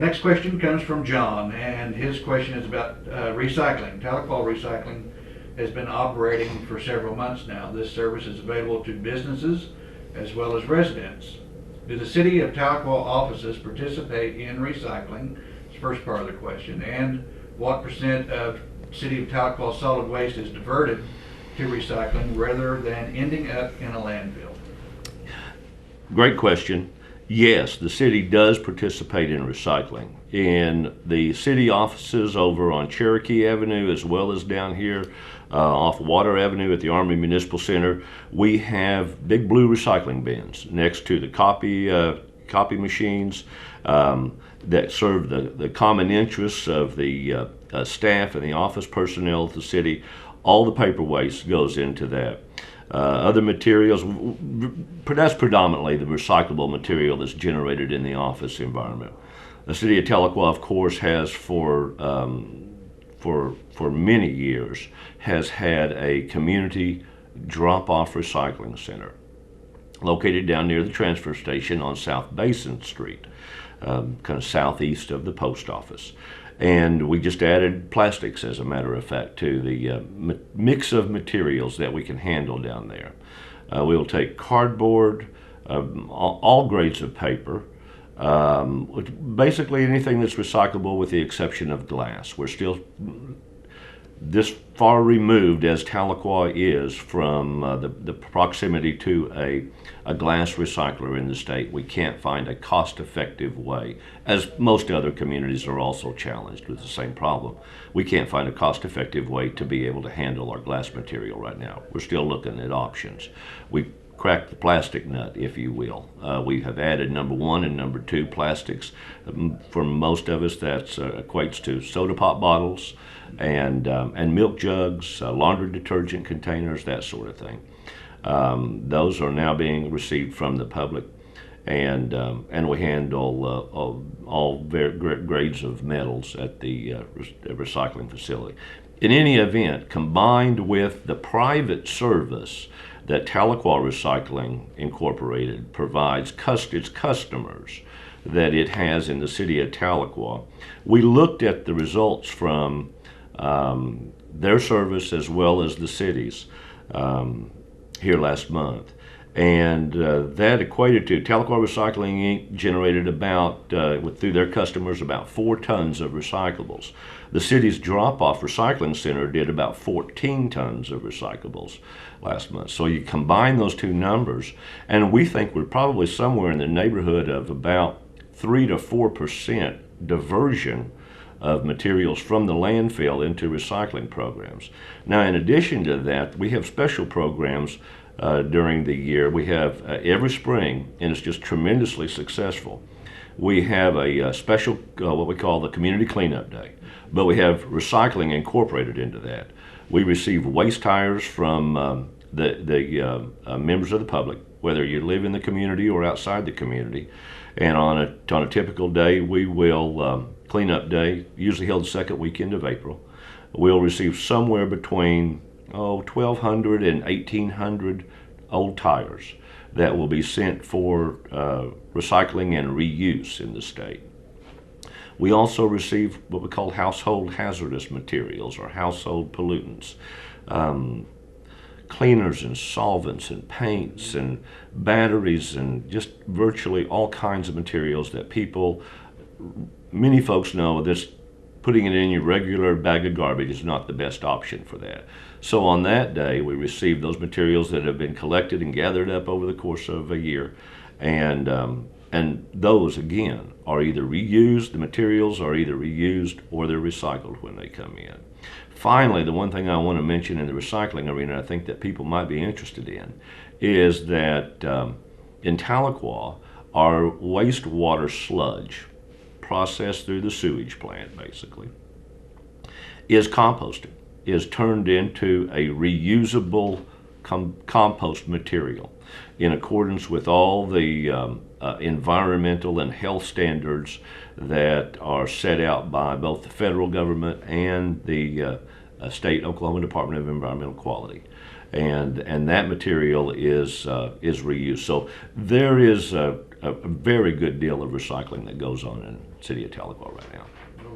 Next question comes from John, and his question is about recycling. Tahlequah Recycling has been operating for several months now. This service is available to businesses as well as residents. Do the City of Tahlequah offices participate in recycling? It's the first part of the question. And what percent of City of Tahlequah solid waste is diverted to recycling rather than ending up in a landfill? Great question. Yes, the city does participate in recycling. In the city offices over on Cherokee Avenue, as well as down here off Water Avenue at the Army Municipal Center, we have big blue recycling bins next to the copy machines that serve the common interests of the staff and the office personnel of the city. All the paper waste goes into that. Other materials, that's predominantly the recyclable material that's generated in the office environment. The City of Tahlequah, of course, has for many years has had a community drop-off recycling center located down near the transfer station on South Basin Street, kind of southeast of the post office. And we just added plastics, as a matter of fact, to the mix of materials that we can handle down there. We'll take cardboard, all grades of paper, basically anything that's recyclable with the exception of glass. We're still this far removed as Tahlequah is from the proximity to a glass recycler in the state. We can't find a cost-effective way, as most other communities are also challenged with the same problem. We can't find a cost-effective way to be able to handle our glass material right now. We're still looking at options. We cracked the plastic nut, if you will. We have added number 1 and number 2 plastics. For most of us, that equates to soda pop bottles and milk jugs, laundry detergent containers, that sort of thing. Those are now being received from the public, and we handle all grades of metals at the recycling facility. In any event, combined with the private service that Tahlequah Recycling Incorporated provides its customers that it has in the city of Tahlequah, we looked at the results from their service as well as the city's here last month. And that equated to Tahlequah Recycling Inc. generated about, through their customers, about 4 tons of recyclables. The city's drop-off recycling center did about 14 tons of recyclables last month. So you combine those two numbers, and we think we're probably somewhere in the neighborhood of about 3 to 4% diversion of materials from the landfill into recycling programs. Now, in addition to that, we have special programs during the year. We have every spring, and it's just tremendously successful. We have a special, what we call the Community Cleanup Day, but we have recycling incorporated into that. We receive waste tires from the members of the public, whether you live in the community or outside the community. And on a typical day, we will, cleanup day, usually held the second weekend of April, we'll receive somewhere between 1,200 and 1,800 old tires that will be sent for recycling and reuse in the state. We also receive what we call household hazardous materials or household pollutants, cleaners and solvents and paints and batteries and just virtually all kinds of materials that many folks know this. Putting it in your regular bag of garbage is not the best option for that. So on that day, we receive those materials that have been collected and gathered up over the course of a year, and those again are either reused. The materials are either reused or they're recycled when they come in. Finally, the one thing I want to mention in the recycling arena, I think that people might be interested in, is that in Tahlequah, our wastewater sludge, processed through the sewage plant basically, is composted, is turned into a reusable compost material in accordance with all the environmental and health standards that are set out by both the federal government and the state Oklahoma Department of Environmental Quality. And that material is reused. So there is a very good deal of recycling that goes on in the city of Tahlequah right now.